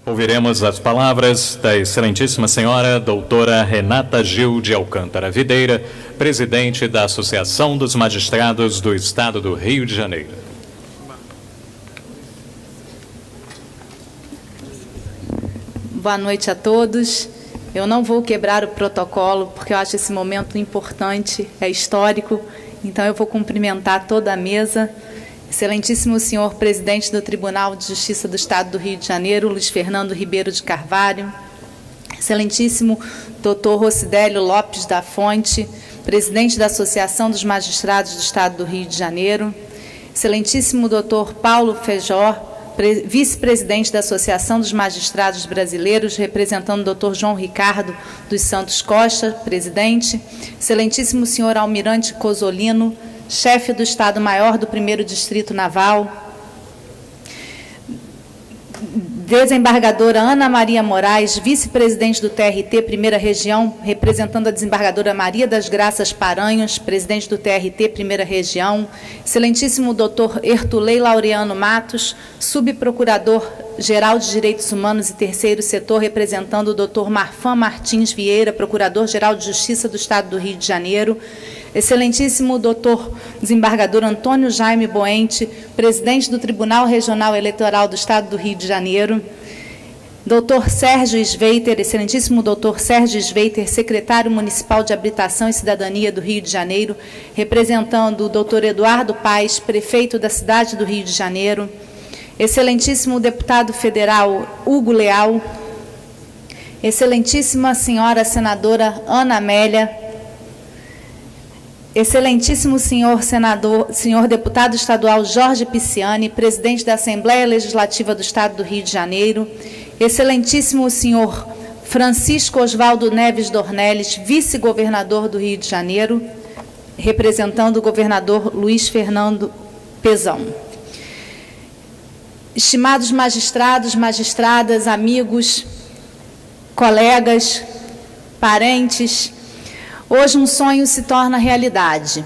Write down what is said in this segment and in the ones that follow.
Ouviremos as palavras da excelentíssima senhora doutora Renata Gil de Alcântara Videira, presidente da Associação dos Magistrados do Estado do Rio de Janeiro. Boa noite a todos. Eu não vou quebrar o protocolo, porque eu acho esse momento importante, é histórico, então eu vou cumprimentar toda a mesa. Excelentíssimo senhor presidente do Tribunal de Justiça do Estado do Rio de Janeiro, Luiz Fernando Ribeiro de Carvalho, excelentíssimo doutor Rocidélio Lopes da Fonte, presidente da Associação dos Magistrados do Estado do Rio de Janeiro, excelentíssimo doutor Paulo Feijó, vice-presidente da Associação dos Magistrados Brasileiros, representando o doutor João Ricardo dos Santos Costa, presidente, excelentíssimo senhor Almirante Cosolino, chefe do Estado-Maior do 1º Distrito Naval, desembargadora Ana Maria Moraes, vice-presidente do TRT, 1ª Região, representando a desembargadora Maria das Graças Paranhos, presidente do TRT, 1ª Região, excelentíssimo doutor Ertulei Laureano Matos, subprocurador-geral de Direitos Humanos e Terceiro Setor, representando o doutor Marfan Martins Vieira, procurador-geral de Justiça do Estado do Rio de Janeiro, excelentíssimo doutor desembargador Antônio Jaime Boente, presidente do Tribunal Regional Eleitoral do Estado do Rio de Janeiro, doutor Sérgio Sveiter, excelentíssimo doutor Sérgio Sveiter, secretário municipal de Habitação e Cidadania do Rio de Janeiro, representando o doutor Eduardo Paes, prefeito da cidade do Rio de Janeiro, excelentíssimo deputado federal Hugo Leal, excelentíssima senhora senadora Ana Amélia, excelentíssimo senhor deputado estadual Jorge Pisciani, presidente da Assembleia Legislativa do Estado do Rio de Janeiro, excelentíssimo senhor Francisco Oswaldo Neves Dornelles, vice-governador do Rio de Janeiro, representando o governador Luiz Fernando Pezão. Estimados magistrados, magistradas, amigos, colegas, parentes, hoje um sonho se torna realidade.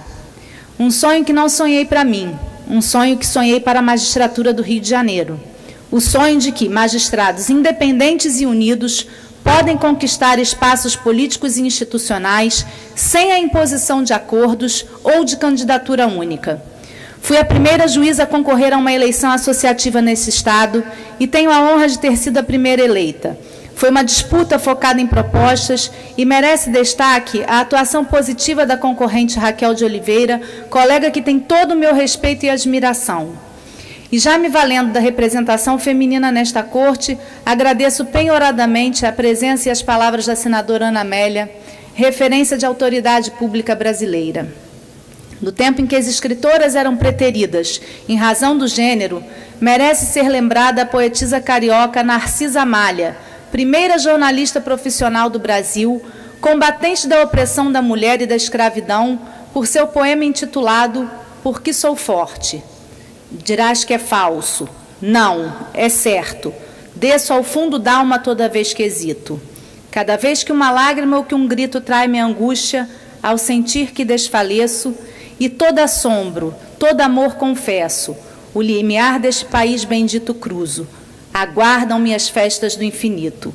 Um sonho que não sonhei para mim, um sonho que sonhei para a magistratura do Rio de Janeiro. O sonho de que magistrados independentes e unidos podem conquistar espaços políticos e institucionais sem a imposição de acordos ou de candidatura única. Fui a primeira juíza a concorrer a uma eleição associativa nesse Estado e tenho a honra de ter sido a primeira eleita. Foi uma disputa focada em propostas e merece destaque a atuação positiva da concorrente Raquel de Oliveira, colega que tem todo o meu respeito e admiração. E já me valendo da representação feminina nesta corte, agradeço penhoradamente a presença e as palavras da senadora Ana Amélia, referência de autoridade pública brasileira. No tempo em que as escritoras eram preteridas em razão do gênero, merece ser lembrada a poetisa carioca Narcisa Amália, primeira jornalista profissional do Brasil, combatente da opressão da mulher e da escravidão, por seu poema intitulado Porque Sou Forte. Dirás que é falso. Não, é certo. Desço ao fundo d'alma toda vez que hesito. Cada vez que uma lágrima ou que um grito trai minha angústia, ao sentir que desfaleço, e todo assombro, todo amor confesso, o limiar deste país bendito cruzo. Aguardam-me as festas do infinito.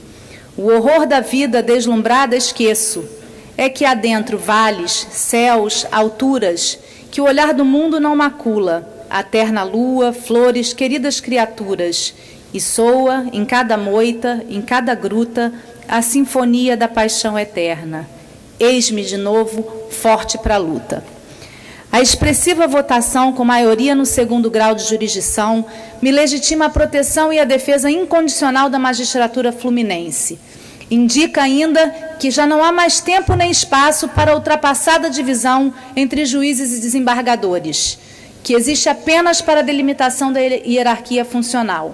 O horror da vida deslumbrada esqueço. É que há dentro vales, céus, alturas, que o olhar do mundo não macula, a terna lua, flores, queridas criaturas, e soa, em cada moita, em cada gruta, a sinfonia da paixão eterna. Eis-me de novo, forte para a luta. A expressiva votação, com maioria no 2º grau de jurisdição, me legitima a proteção e a defesa incondicional da magistratura fluminense. Indica ainda que já não há mais tempo nem espaço para a ultrapassada divisão entre juízes e desembargadores, que existe apenas para a delimitação da hierarquia funcional.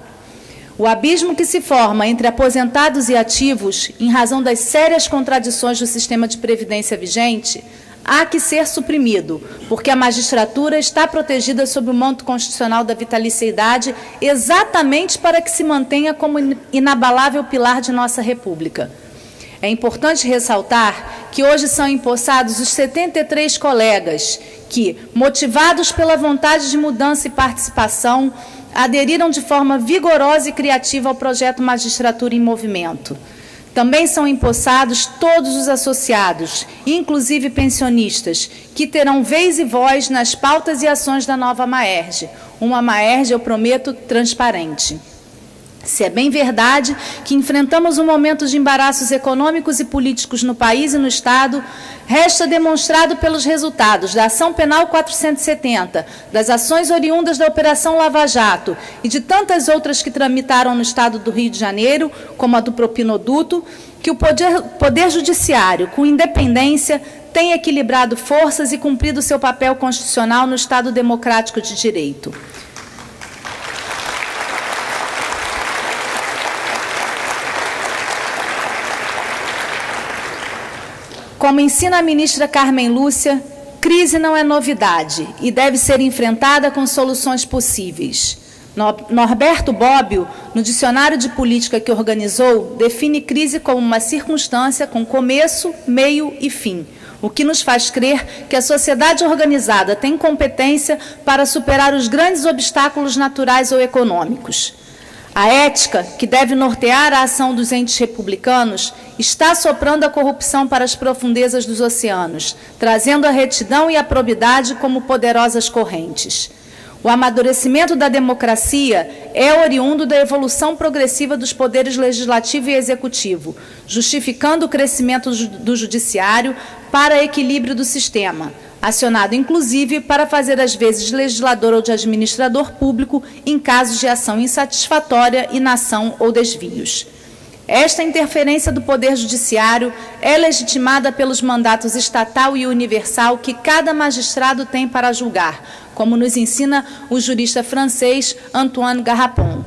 O abismo que se forma entre aposentados e ativos, em razão das sérias contradições do sistema de previdência vigente, há que ser suprimido, porque a magistratura está protegida sob o manto constitucional da vitaliciedade exatamente para que se mantenha como inabalável pilar de nossa República. É importante ressaltar que hoje são empossados os 73 colegas que, motivados pela vontade de mudança e participação, aderiram de forma vigorosa e criativa ao projeto Magistratura em Movimento. Também são empossados todos os associados, inclusive pensionistas, que terão vez e voz nas pautas e ações da nova Maerj. Uma Maerj, eu prometo, transparente. Se é bem verdade que enfrentamos um momento de embaraços econômicos e políticos no país e no Estado, resta demonstrado pelos resultados da Ação Penal 470, das ações oriundas da Operação Lava Jato e de tantas outras que tramitaram no Estado do Rio de Janeiro, como a do Propinoduto, que o Poder Judiciário, com independência, tem equilibrado forças e cumprido seu papel constitucional no Estado democrático de direito. Como ensina a ministra Carmen Lúcia, crise não é novidade e deve ser enfrentada com soluções possíveis. Norberto Bobbio, no dicionário de política que organizou, define crise como uma circunstância com começo, meio e fim, o que nos faz crer que a sociedade organizada tem competência para superar os grandes obstáculos naturais ou econômicos. A ética, que deve nortear a ação dos entes republicanos, está soprando a corrupção para as profundezas dos oceanos, trazendo a retidão e a probidade como poderosas correntes. O amadurecimento da democracia é oriundo da evolução progressiva dos poderes legislativo e executivo, justificando o crescimento do judiciário para equilíbrio do sistema, acionado inclusive para fazer as vezes de legislador ou de administrador público em casos de ação insatisfatória, inação ou desvios. Esta interferência do Poder Judiciário é legitimada pelos mandatos estatal e universal que cada magistrado tem para julgar, como nos ensina o jurista francês Antoine Garrapon.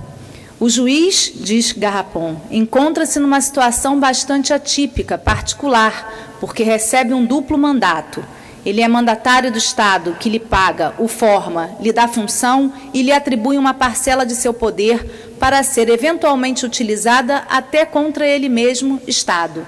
O juiz, diz Garrapon, encontra-se numa situação bastante atípica, particular, porque recebe um duplo mandato. Ele é mandatário do Estado, que lhe paga, o forma, lhe dá função e lhe atribui uma parcela de seu poder para ser eventualmente utilizada até contra ele mesmo, Estado.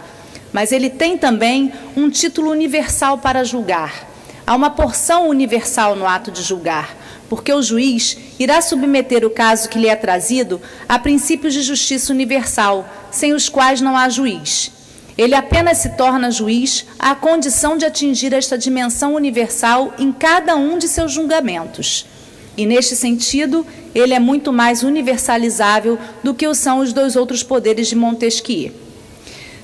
Mas ele tem também um título universal para julgar. Há uma porção universal no ato de julgar, porque o juiz irá submeter o caso que lhe é trazido a princípios de justiça universal, sem os quais não há juiz. Ele apenas se torna juiz à condição de atingir esta dimensão universal em cada um de seus julgamentos. E, neste sentido, ele é muito mais universalizável do que o são os dois outros poderes de Montesquieu.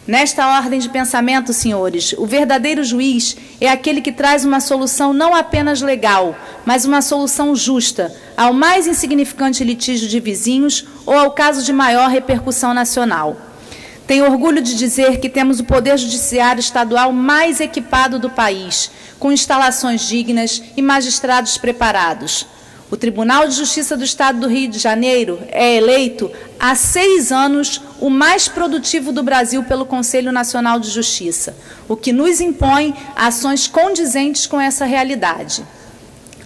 Nesta ordem de pensamento, senhores, o verdadeiro juiz é aquele que traz uma solução não apenas legal, mas uma solução justa ao mais insignificante litígio de vizinhos ou ao caso de maior repercussão nacional. Tenho orgulho de dizer que temos o Poder Judiciário Estadual mais equipado do país, com instalações dignas e magistrados preparados. O Tribunal de Justiça do Estado do Rio de Janeiro é eleito há 6 anos o mais produtivo do Brasil pelo Conselho Nacional de Justiça, o que nos impõe ações condizentes com essa realidade.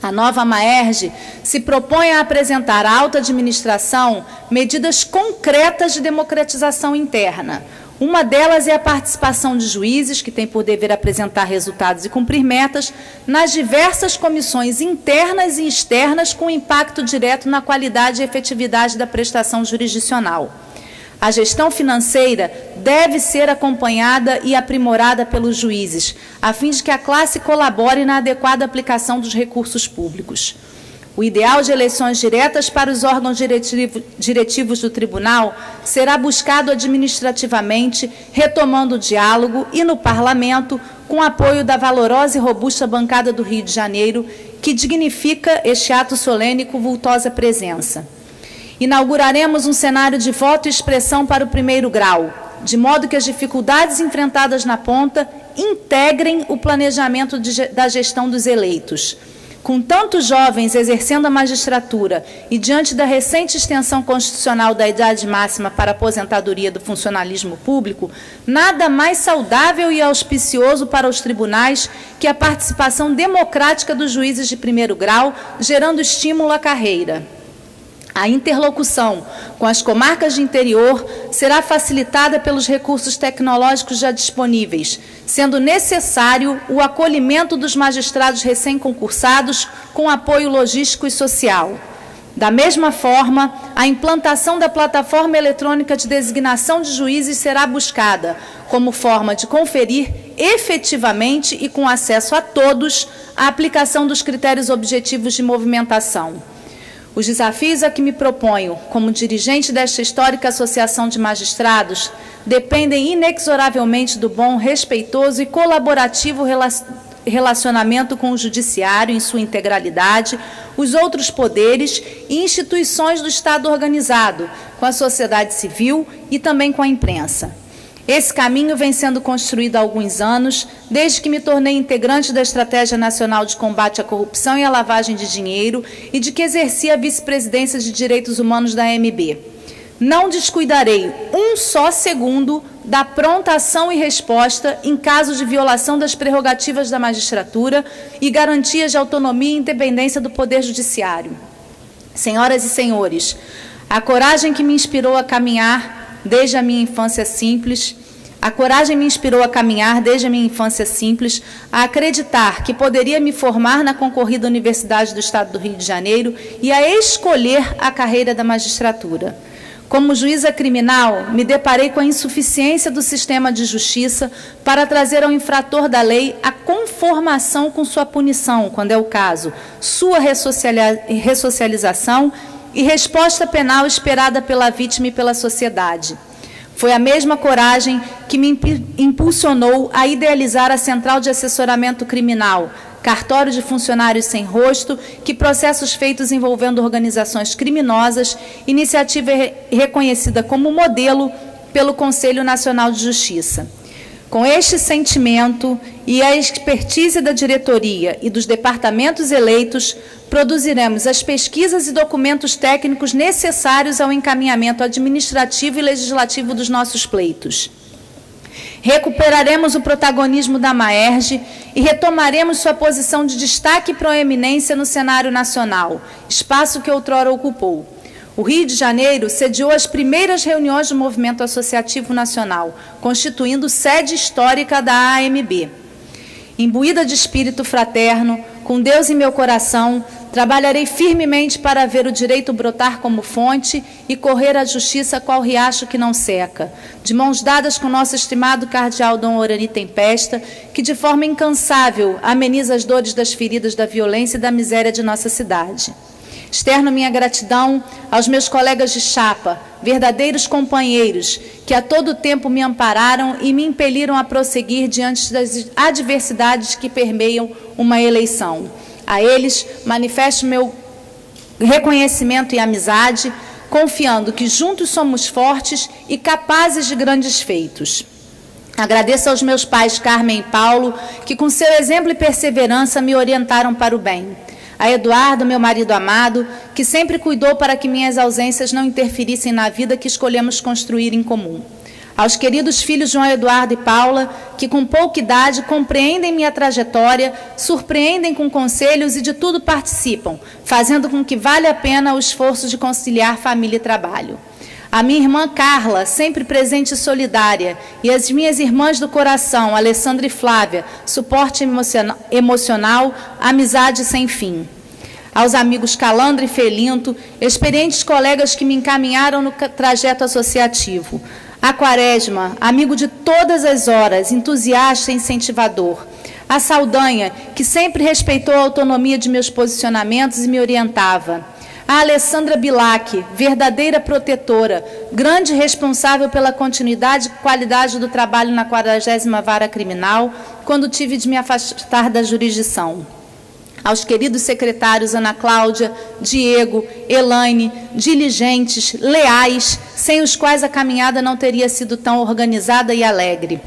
A nova Maerj se propõe a apresentar à alta administração medidas concretas de democratização interna. Uma delas é a participação de juízes, que têm por dever apresentar resultados e cumprir metas, nas diversas comissões internas e externas com impacto direto na qualidade e efetividade da prestação jurisdicional. A gestão financeira deve ser acompanhada e aprimorada pelos juízes, a fim de que a classe colabore na adequada aplicação dos recursos públicos. O ideal de eleições diretas para os órgãos diretivos do tribunal será buscado administrativamente, retomando o diálogo e no parlamento, com apoio da valorosa e robusta bancada do Rio de Janeiro, que dignifica este ato solene com vultosa presença. Inauguraremos um cenário de voto e expressão para o primeiro grau, de modo que as dificuldades enfrentadas na ponta integrem o planejamento da gestão dos eleitos. Com tantos jovens exercendo a magistratura e diante da recente extensão constitucional da idade máxima para a aposentadoria do funcionalismo público, nada mais saudável e auspicioso para os tribunais que a participação democrática dos juízes de primeiro grau, gerando estímulo à carreira. A interlocução com as comarcas de interior será facilitada pelos recursos tecnológicos já disponíveis, sendo necessário o acolhimento dos magistrados recém-concursados com apoio logístico e social. Da mesma forma, a implantação da plataforma eletrônica de designação de juízes será buscada como forma de conferir efetivamente e com acesso a todos a aplicação dos critérios objetivos de movimentação. Os desafios a que me proponho, como dirigente desta histórica associação de magistrados, dependem inexoravelmente do bom, respeitoso e colaborativo relacionamento com o Judiciário em sua integralidade, os outros poderes e instituições do Estado organizado, com a sociedade civil e também com a imprensa. Esse caminho vem sendo construído há alguns anos, desde que me tornei integrante da Estratégia Nacional de Combate à Corrupção e à Lavagem de Dinheiro e de que exerci a vice-presidência de Direitos Humanos da AMB. Não descuidarei um só segundo da pronta ação e resposta em caso de violação das prerrogativas da magistratura e garantias de autonomia e independência do Poder Judiciário. Senhoras e senhores, a coragem que me inspirou a caminhar desde a minha infância simples, a acreditar que poderia me formar na concorrida Universidade do Estado do Rio de Janeiro e a escolher a carreira da magistratura. Como juíza criminal, me deparei com a insuficiência do sistema de justiça para trazer ao infrator da lei a conformação com sua punição, quando é o caso, sua ressocialização e resposta penal esperada pela vítima e pela sociedade. Foi a mesma coragem que me impulsionou a idealizar a Central de Assessoramento Criminal, cartório de funcionários sem rosto, que processos feitos envolvendo organizações criminosas, iniciativa reconhecida como modelo pelo Conselho Nacional de Justiça. Com este sentimento e a expertise da diretoria e dos departamentos eleitos, produziremos as pesquisas e documentos técnicos necessários ao encaminhamento administrativo e legislativo dos nossos pleitos. Recuperaremos o protagonismo da Maerj e retomaremos sua posição de destaque e proeminência no cenário nacional, espaço que outrora ocupou. O Rio de Janeiro sediou as primeiras reuniões do Movimento Associativo Nacional, constituindo sede histórica da AMB. Imbuída de espírito fraterno, com Deus em meu coração, trabalharei firmemente para ver o direito brotar como fonte e correr a justiça qual riacho que não seca, de mãos dadas com nosso estimado cardeal Dom Orani Tempesta, que de forma incansável ameniza as dores das feridas da violência e da miséria de nossa cidade. Externo minha gratidão aos meus colegas de chapa, verdadeiros companheiros, que a todo tempo me ampararam e me impeliram a prosseguir diante das adversidades que permeiam uma eleição. A eles manifesto meu reconhecimento e amizade, confiando que juntos somos fortes e capazes de grandes feitos. Agradeço aos meus pais Carmen e Paulo, que com seu exemplo e perseverança me orientaram para o bem. A Eduardo, meu marido amado, que sempre cuidou para que minhas ausências não interferissem na vida que escolhemos construir em comum. Aos queridos filhos João Eduardo e Paula, que com pouca idade compreendem minha trajetória, surpreendem com conselhos e de tudo participam, fazendo com que valha a pena o esforço de conciliar família e trabalho. A minha irmã Carla, sempre presente e solidária, e as minhas irmãs do coração, Alessandra e Flávia, suporte emocional, amizade sem fim. Aos amigos Calandra e Felinto, experientes colegas que me encaminharam no trajeto associativo. A Quaresma, amigo de todas as horas, entusiasta e incentivador. A Saldanha, que sempre respeitou a autonomia de meus posicionamentos e me orientava. A Alessandra Bilac, verdadeira protetora, grande responsável pela continuidade e qualidade do trabalho na 40ª Vara Criminal, quando tive de me afastar da jurisdição. Aos queridos secretários Ana Cláudia, Diego, Elaine, diligentes, leais, sem os quais a caminhada não teria sido tão organizada e alegre.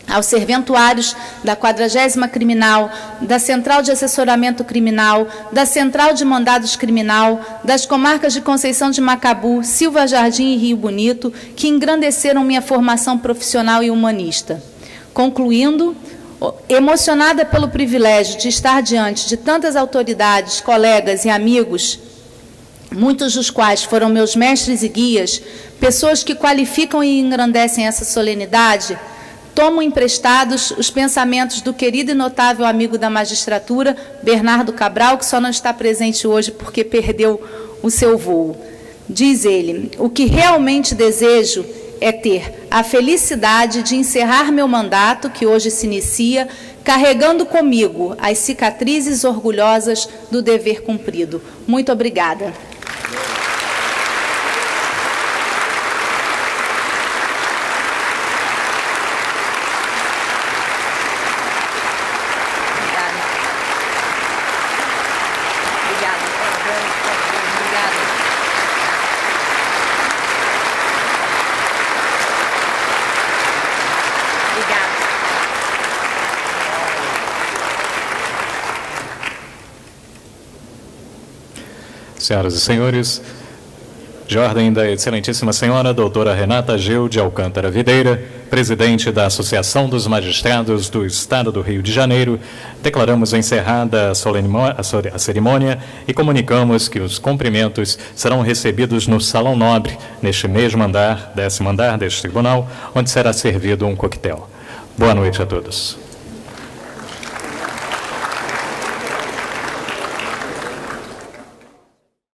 Aos serventuários da 40ª Criminal, da Central de Assessoramento Criminal, da Central de Mandados Criminal, das comarcas de Conceição de Macabu, Silva Jardim e Rio Bonito, que engrandeceram minha formação profissional e humanista. Concluindo, emocionada pelo privilégio de estar diante de tantas autoridades, colegas e amigos, muitos dos quais foram meus mestres e guias, pessoas que qualificam e engrandecem essa solenidade, tomo emprestados os pensamentos do querido e notável amigo da magistratura, Bernardo Cabral, que só não está presente hoje porque perdeu o seu voo. Diz ele: o que realmente desejo é ter a felicidade de encerrar meu mandato, que hoje se inicia, carregando comigo as cicatrizes orgulhosas do dever cumprido. Muito obrigada. Senhoras e senhores, de ordem da excelentíssima senhora doutora Renata Gil de Alcântara Videira, presidente da Associação dos Magistrados do Estado do Rio de Janeiro, declaramos encerrada a cerimônia e comunicamos que os cumprimentos serão recebidos no Salão Nobre, neste mesmo andar, 10º andar deste tribunal, onde será servido um coquetel. Boa noite a todos.